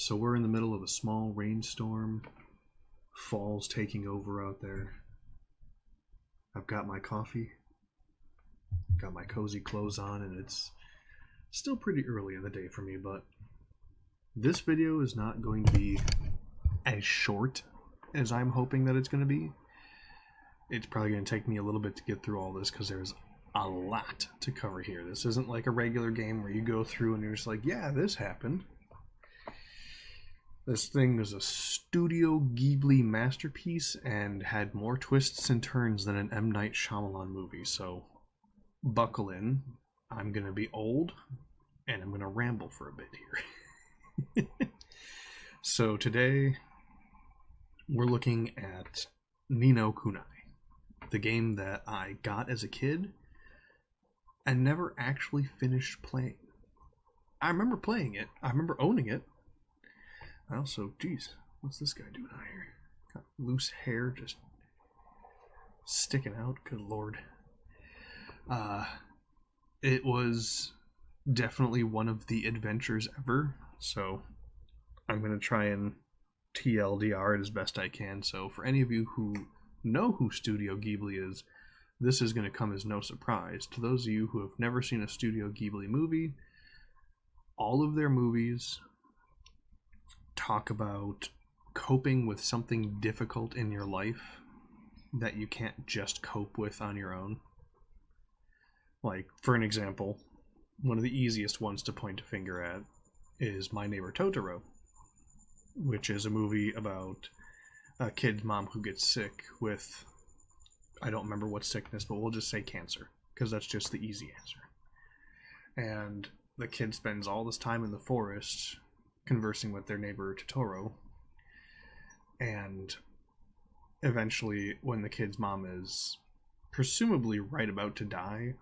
So we're in the middle of a small rainstorm. Fall's taking over out there. I've got my coffee, got my cozy clothes on, and it's still pretty early in the day for me, but this video is not going to be as short as I'm hoping that it's going to be. It's probably going to take me a little bit to get through all this because there's a lot to cover here. This isn't like a regular game where you go through and you're just like, yeah, this happened. This thing is a Studio Ghibli masterpiece and had more twists and turns than an M. Night Shyamalan movie, so buckle in. I'm going to be old, and I'm going to ramble for a bit here. So today, we're looking at No Kuni, the game that I got as a kid and never actually finished playing. I remember playing it. I remember owning it. I also, geez, what's this guy doing out here? Got loose hair just sticking out. Good lord. It was definitely one of the adventures ever, so I'm going to try and TLDR it as best I can. So for any of you who know who Studio Ghibli is, this is going to come as no surprise. To those of you who have never seen a Studio Ghibli movie, all of their movies talk about coping with something difficult in your life that you can't just cope with on your own. Like, for an example, one of the easiest ones to point a finger at is My Neighbor Totoro, which is a movie about a kid's mom who gets sick with, I don't remember what sickness, but we'll just say cancer, because that's just the easy answer. And the kid spends all this time in the forest conversing with their neighbor Totoro, and eventually when the kid's mom is presumably right about to die,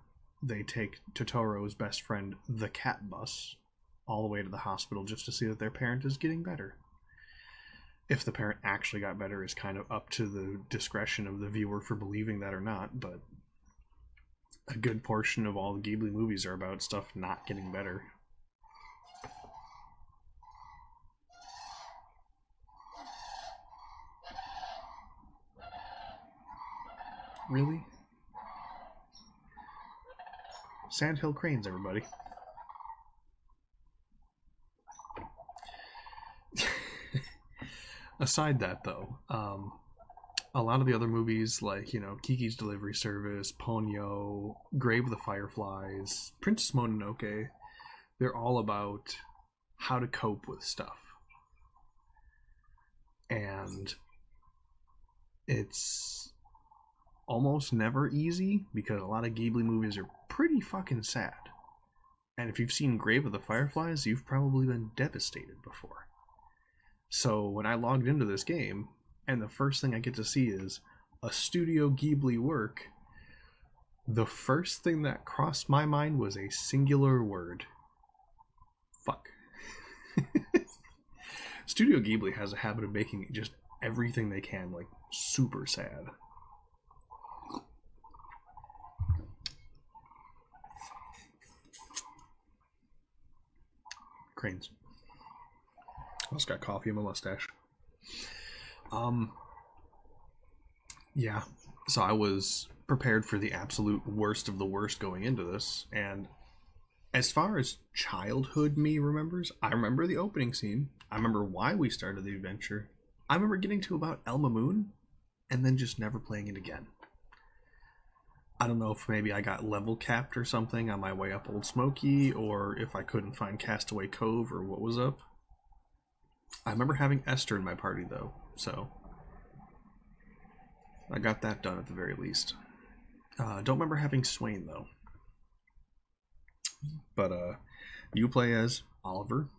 they take Totoro's best friend, the cat bus, all the way to the hospital just to see that their parent is getting better. If the parent actually got better is kind of up to the discretion of the viewer for believing that or not, but a good portion of all the Ghibli movies are about stuff not getting better. Really? Sandhill cranes, everybody. Aside that, though, a lot of the other movies, like, Kiki's Delivery Service, Ponyo, Grave of the Fireflies, Princess Mononoke, they're all about how to cope with stuff. And it's almost never easy because a lot of Ghibli movies are pretty fucking sad. And if you've seen Grave of the Fireflies, you've probably been devastated before. So when I logged into this game, and the first thing I get to see is a Studio Ghibli work, the first thing that crossed my mind was a singular word. Fuck. Studio Ghibli has a habit of making just everything they can, like, super sad. Cranes. I also got coffee in my mustache. Yeah, so I was prepared for the absolute worst of the worst going into this, and as far as childhood me remembers, I remember the opening scene. I remember why we started the adventure. I remember getting to about Elma Moon, and then just never playing it again. I don't know if maybe I got level capped or something on my way up Old Smoky, or if I couldn't find Castaway Cove, or what was up. I remember having Esther in my party, though, so I got that done at the very least. Don't remember having Swain, though. But you play as Oliver.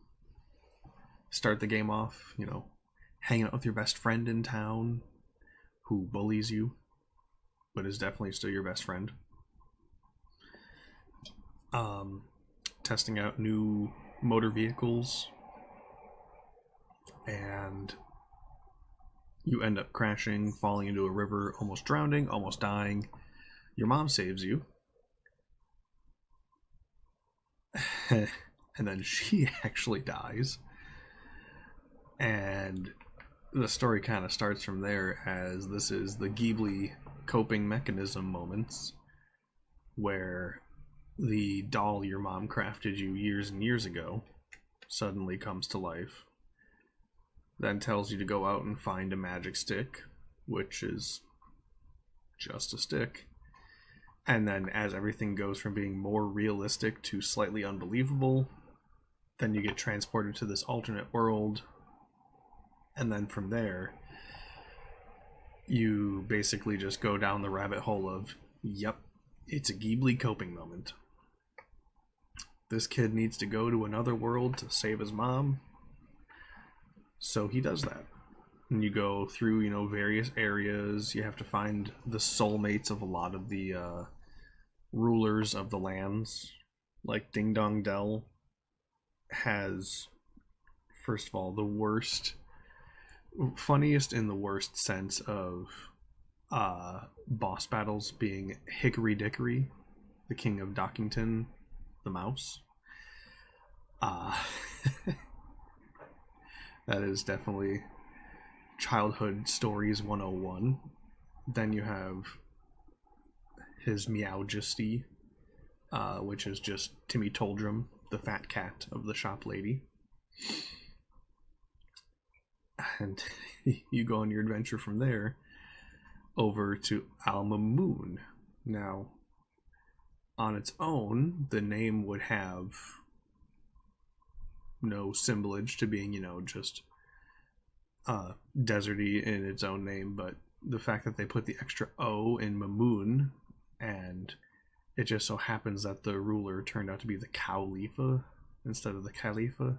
Start the game off, hanging out with your best friend in town who bullies you, but is definitely still your best friend. Testing out new motor vehicles, and you end up crashing, falling into a river, almost drowning, almost dying. Your mom saves you. And then she actually dies. And the story kind of starts from there, as this is the Ghibli coping mechanism moments where the doll your mom crafted you years and years ago suddenly comes to life, then tells you to go out and find a magic stick, which is just a stick. And then as everything goes from being more realistic to slightly unbelievable, then you get transported to this alternate world. And then from there, you basically just go down the rabbit hole of, yep, it's a Ghibli coping moment. This kid needs to go to another world to save his mom. So he does that. And you go through, various areas. You have to find the soulmates of a lot of the rulers of the lands. Like Ding Dong Dell has, first of all, the funniest in the worst sense of boss battles, being Hickory Dickory, the king of Dockington, the mouse. That is definitely childhood stories 101. Then you have his Meowjesty, which is just Timmy Toldrum, the fat cat of the shop lady. And you go on your adventure from there over to Alma Moon. Now, on its own, the name would have no symbolage to being, just deserty in its own name, but the fact that they put the extra O in Mamoon, and it just so happens that the ruler turned out to be the Cowlifa instead of the Khalifa.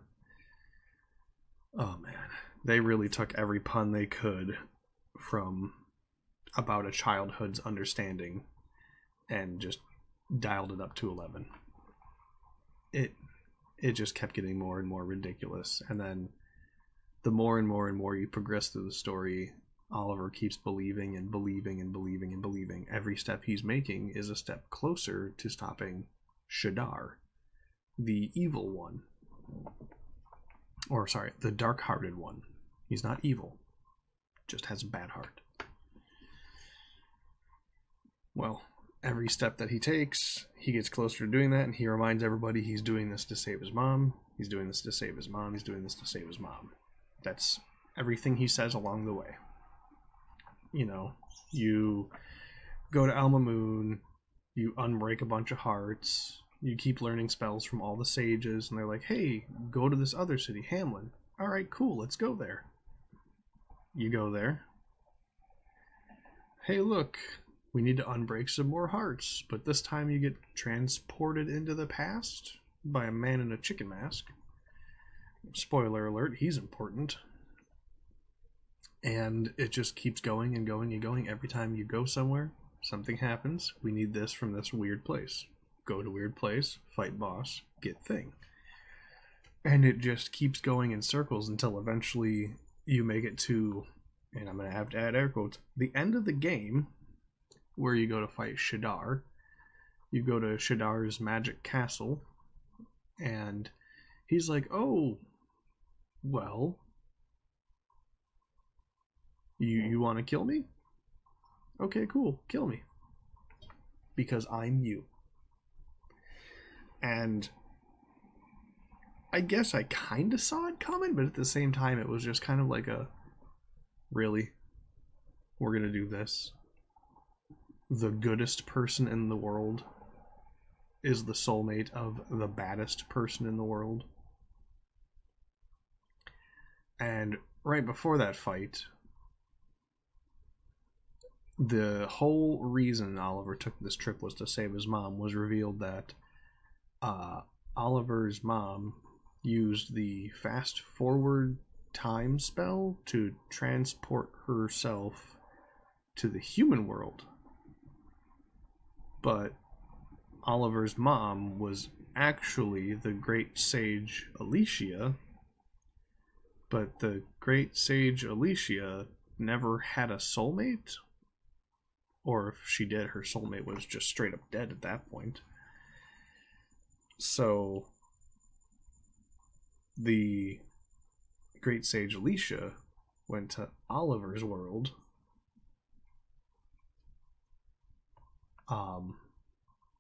Oh man, they really took every pun they could from about a childhood's understanding and just dialed it up to 11. It just kept getting more and more ridiculous. And then the more and more and more you progress through the story, Oliver keeps believing and believing and believing and believing. Every step he's making is a step closer to stopping Shadar, the evil one. Or, sorry, the dark-hearted one. He's not evil, just has a bad heart. Well, every step that he takes, he gets closer to doing that, and he reminds everybody he's doing this to save his mom. He's doing this to save his mom. He's doing this to save his mom. That's everything he says along the way. You go to Alma Moon, you unbreak a bunch of hearts, you keep learning spells from all the sages, and they're like, hey, go to this other city, Hamlin. Alright, cool, let's go there. You go there. Hey, look, we need to unbreak some more hearts, but this time you get transported into the past by a man in a chicken mask. Spoiler alert, he's important. And it just keeps going and going and going. Every time you go somewhere, something happens. We need this from this weird place. Go to weird place, fight boss, get thing. And it just keeps going in circles until eventually you make it to, and I'm going to have to add air quotes, the end of the game, where you go to fight Shadar. You go to Shadar's magic castle, and he's like, oh, well, you want to kill me? Okay, cool, kill me. Because I'm you. And I guess I kind of saw it coming, but at the same time, it was just kind of like a, really? We're going to do this? The goodest person in the world is the soulmate of the baddest person in the world. And right before that fight, the whole reason Oliver took this trip was to save his mom was revealed that Oliver's mom used the fast forward time spell to transport herself to the human world. But Oliver's mom was actually the great sage Alicia, but the great sage Alicia never had a soulmate. Or if she did, her soulmate was just straight up dead at that point. So the Great Sage Alicia went to Oliver's world,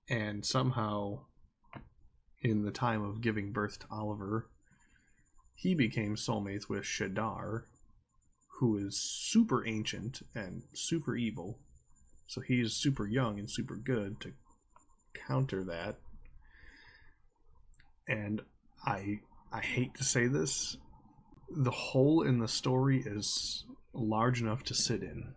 and somehow, in the time of giving birth to Oliver, he became soulmates with Shadar, who is super ancient and super evil. So he's super young and super good to counter that. And I hate to say this, the hole in the story is large enough to sit in.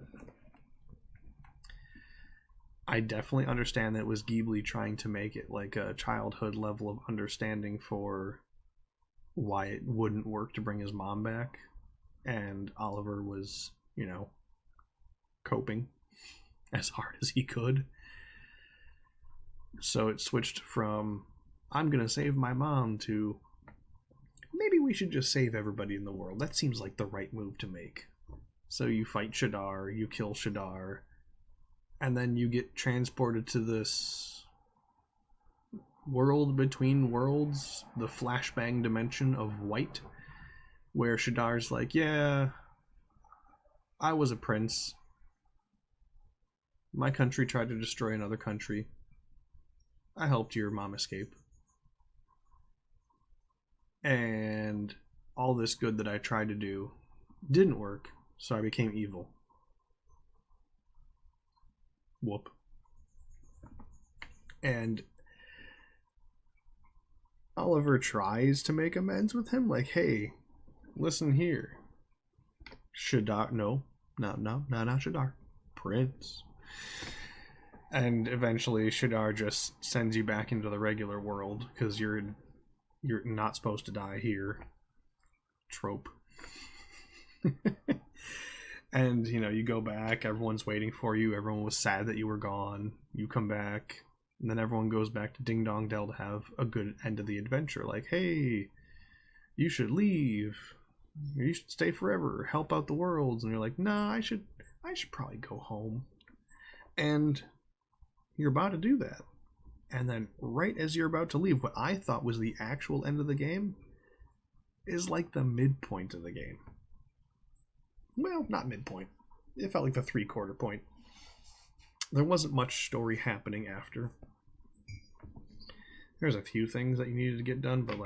I definitely understand that it was Ghibli trying to make it like a childhood level of understanding for why it wouldn't work to bring his mom back, and Oliver was, coping as hard as he could. So it switched from I'm gonna save my mom to maybe we should just save everybody in the world. That seems like the right move to make. So you fight Shadar, you kill Shadar, and then you get transported to this world between worlds, the flashbang dimension of White, where Shadar's like, yeah, I was a prince. My country tried to destroy another country. I helped your mom escape. And all this good that I tried to do didn't work, so I became evil. Whoop. And Oliver tries to make amends with him, like, hey, listen here. Shadar, no, not Shadar. Prince. And eventually Shadar just sends you back into the regular world, because you're not supposed to die here. Trope. And, you go back, everyone's waiting for you, everyone was sad that you were gone, you come back, and then everyone goes back to Ding Dong Dell to have a good end of the adventure. Like, hey, you should leave. You should stay forever, help out the worlds. And you're like, nah, I should probably go home. And you're about to do that. And then right as you're about to leave, what I thought was the actual end of the game is like the midpoint of the game. Well, not midpoint. It felt like the 3/4 point. There wasn't much story happening after. There's a few things that you needed to get done, but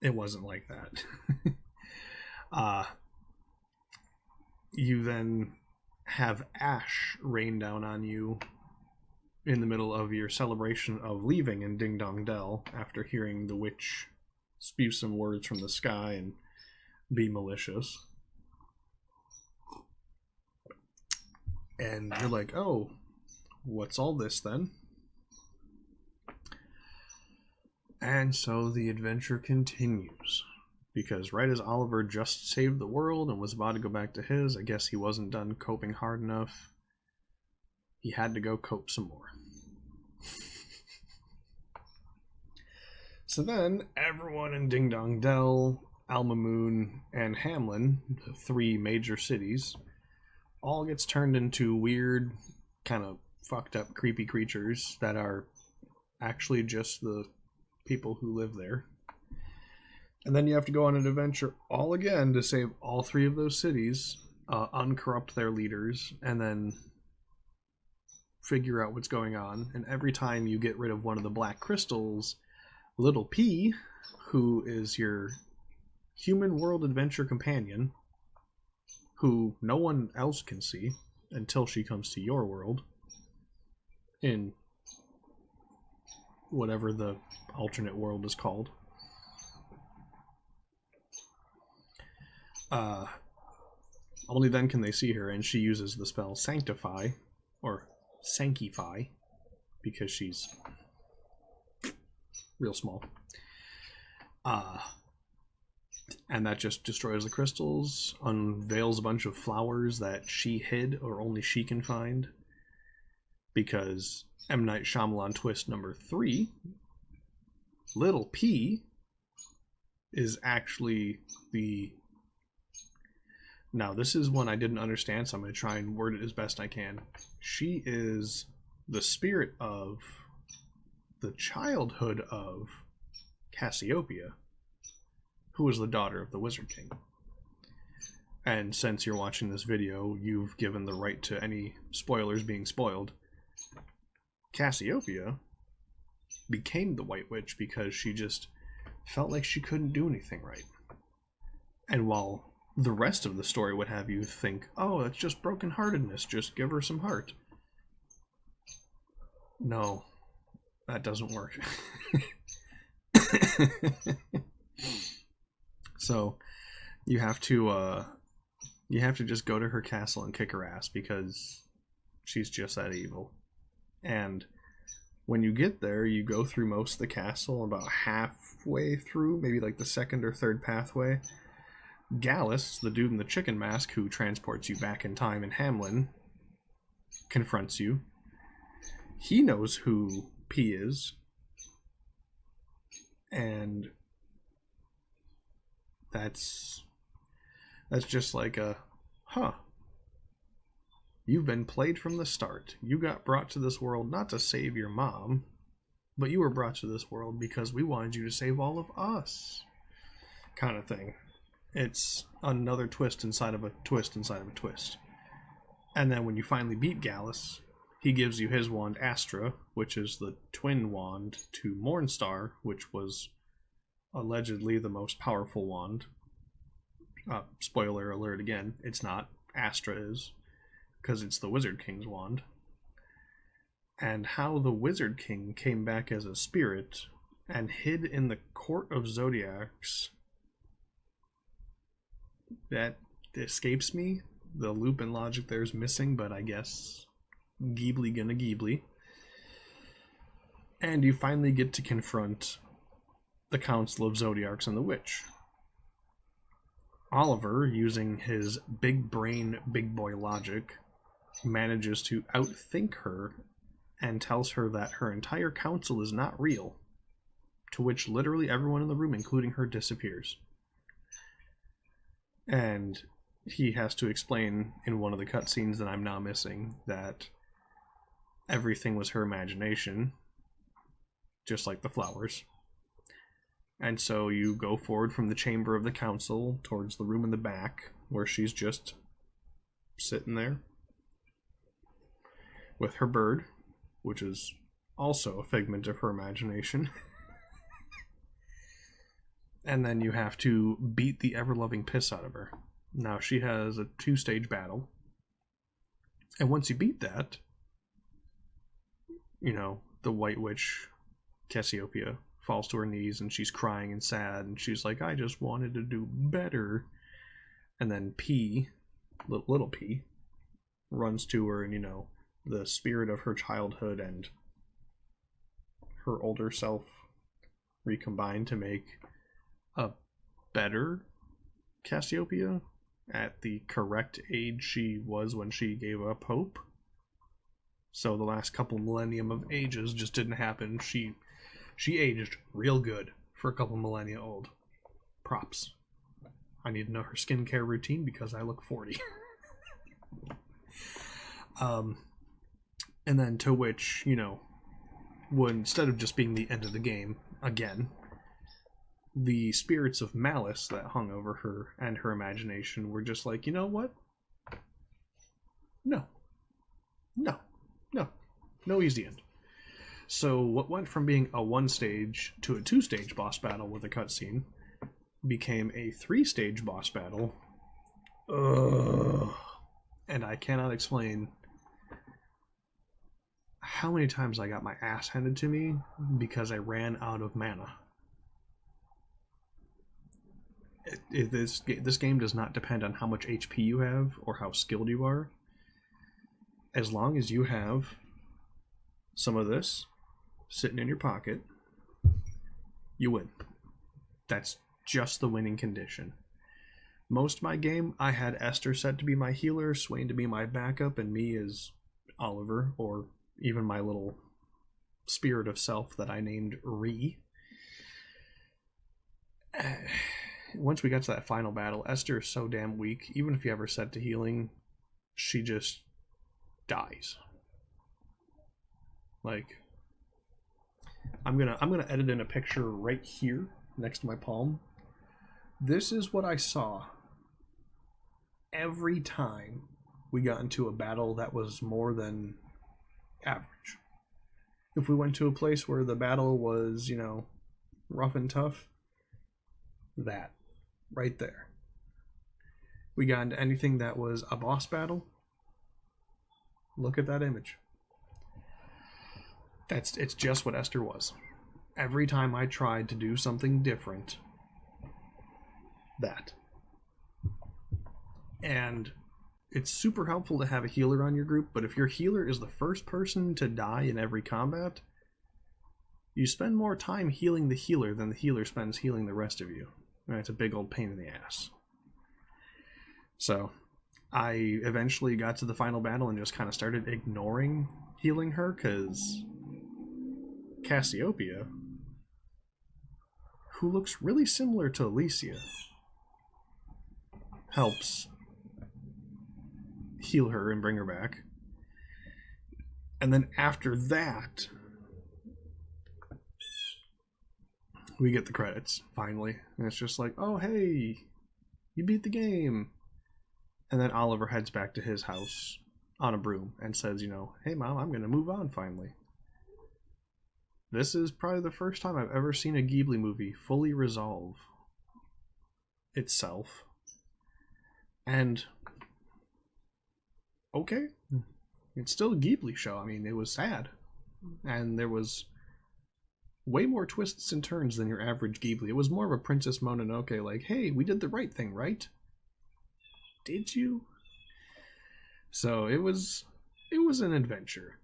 it wasn't like that. You then have ash rain down on you in the middle of your celebration of leaving in Ding Dong Dell after hearing the witch spew some words from the sky and be malicious. And you're like, oh, what's all this then? And so the adventure continues. Because right as Oliver just saved the world and was about to go back to his, I guess he wasn't done coping hard enough. He had to go cope some more. So then, everyone in Ding Dong Dell, Alma Moon, and Hamlin, the 3 major cities, all gets turned into weird, kind of fucked up, creepy creatures that are actually just the people who live there. And then you have to go on an adventure all again to save all 3 of those cities, uncorrupt their leaders, and then figure out what's going on. And every time you get rid of one of the black crystals, Little P, who is your human world adventure companion, who no one else can see until she comes to your world, in whatever the alternate world is called. Only then can they see her, and she uses the spell Sanctify, or Sankify, because she's real small. And that just destroys the crystals, unveils a bunch of flowers that she hid, or only she can find, because M. Night Shyamalan twist number 3, Little P is actually the... Now, this is one I didn't understand, so I'm going to try and word it as best I can. She is the spirit of the childhood of Cassiopeia, who was the daughter of the Wizard King. And since you're watching this video, you've given the right to any spoilers being spoiled. Cassiopeia became the White Witch because she just felt like she couldn't do anything right. And while the rest of the story would have you think, oh, that's just brokenheartedness, just give her some heart. No, that doesn't work. So you have to just go to her castle and kick her ass because she's just that evil. And when you get there, you go through most of the castle. About halfway through, maybe like the second or third pathway, Gallus, the dude in the chicken mask who transports you back in time in Hamlin, confronts you. He knows who P is. And that's just like a, huh. You've been played from the start. You got brought to this world not to save your mom, but you were brought to this world because we wanted you to save all of us. Kind of thing. It's another twist inside of a twist inside of a twist. And then when you finally beat Gallus, he gives you his wand Astra, which is the twin wand to Mornstar, which was allegedly the most powerful wand. Spoiler alert again, it's not. Astra is, because it's the Wizard King's wand. And how the Wizard King came back as a spirit and hid in the Court of Zodiacs, that escapes me. The loop and logic there is missing, but I guess Ghibli gonna Ghibli. And you finally get to confront the Council of Zodiacs and the Witch. Oliver, using his big brain, big boy logic, manages to outthink her and tells her that her entire council is not real, to which literally everyone in the room, including her, disappears. And he has to explain in one of the cutscenes that I'm now missing that everything was her imagination, just like the flowers. And so you go forward from the chamber of the council towards the room in the back where she's just sitting there with her bird, which is also a figment of her imagination. And then you have to beat the ever-loving piss out of her. Now, she has a 2-stage battle. And once you beat that, you know, the White Witch, Cassiopeia, falls to her knees and she's crying and sad. And she's like, I just wanted to do better. And then P, little P, runs to her and, you know, the spirit of her childhood and her older self recombine to make a better Cassiopeia at the correct age she was when she gave up hope. So the last couple millennium of ages just didn't happen. She aged real good for a couple millennia old. Props. I need to know her skincare routine because I look 40. And then to which, you know, would, instead of just being the end of the game again, the spirits of malice that hung over her and her imagination were just like, you know what? No easy end. So what went from being a 1-stage to a 2-stage boss battle with a cutscene became a 3-stage boss battle. And I cannot explain how many times I got my ass handed to me because I ran out of mana. This game does not depend on how much HP you have or how skilled you are. As long as you have some of this sitting in your pocket, you win. That's just the winning condition. Most of my game, I had Esther set to be my healer, Swain to be my backup, and me as Oliver, or even my little spirit of self that I named Ree. Once we got to that final battle, Esther is so damn weak. Even if you have her set to healing, she just dies. Like, I'm gonna edit in a picture right here next to my palm This is what I saw every time we got into a battle that was more than average. If we went to a place where the battle was, rough and tough, that right there. We got into anything that was a boss battle. Look at that image. It's just what Esther was. Every time I tried to do something different, that. And it's super helpful to have a healer on your group, but if your healer is the first person to die in every combat, you spend more time healing the healer than the healer spends healing the rest of you. And it's a big old pain in the ass. So, I eventually got to the final battle and just kind of started ignoring healing her, because Cassiopeia, who looks really similar to Alicia, helps heal her and bring her back. And then after that, we get the credits, finally. And it's just like, oh, hey, you beat the game. And then Oliver heads back to his house on a broom and says, hey, Mom, I'm going to move on finally. This is probably the first time I've ever seen a Ghibli movie fully resolve itself. And, okay, it's still a Ghibli show. I mean, it was sad. And there was way more twists and turns than your average Ghibli. It was more of a Princess Mononoke, like, hey, we did the right thing, right? Did you? So it was an adventure.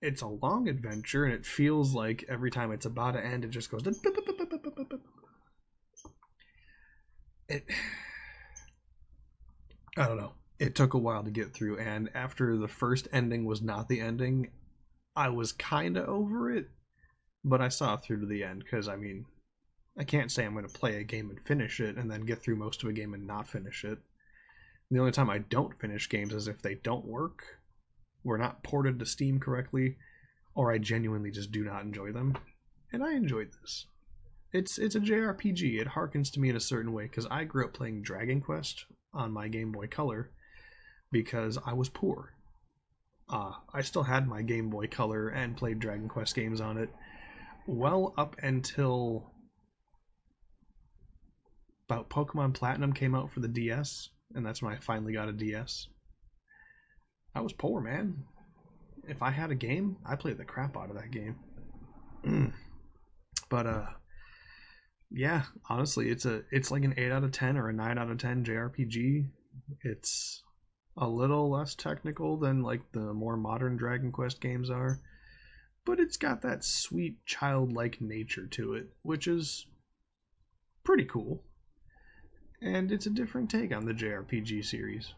It's a long adventure, and it feels like every time it's about to end, it just goes... I don't know. It took a while to get through, and after the first ending was not the ending, I was kind of over it, but I saw it through to the end, because, I can't say I'm going to play a game and finish it, and then get through most of a game and not finish it. The only time I don't finish games is if they don't work, were not ported to Steam correctly, or I genuinely just do not enjoy them. And I enjoyed this. It's a JRPG. It harkens to me in a certain way, because I grew up playing Dragon Quest on my Game Boy Color because I was poor. I still had my Game Boy Color and played Dragon Quest games on it well up until about Pokemon Platinum came out for the DS, and that's when I finally got a DS. I was poor, man. If I had a game, I played the crap out of that game. But yeah, honestly, it's like an 8 out of 10 or a 9 out of 10 JRPG. It's a little less technical than like the more modern Dragon Quest games are, but it's got that sweet childlike nature to it, which is pretty cool. And it's a different take on the JRPG series.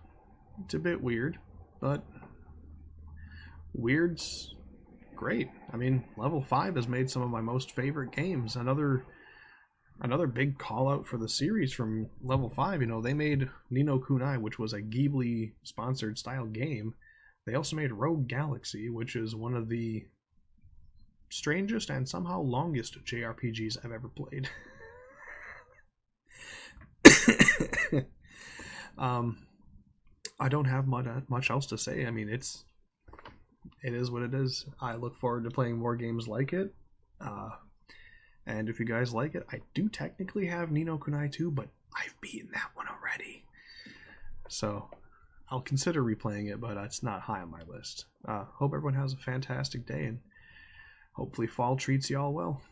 It's a bit weird, but weird's great. Level 5 has made some of my most favorite games. Another big call out for the series from Level 5, they made No Kuni, which was a Ghibli sponsored style game. They also made Rogue Galaxy, which is one of the strangest and somehow longest JRPGs I've ever played. I don't have much else to say. It is what it is. I look forward to playing more games like it. And if you guys like it, I do technically have Ni no Kuni 2, but I've beaten that one already. So I'll consider replaying it, but it's not high on my list. Hope everyone has a fantastic day, and hopefully fall treats you all well.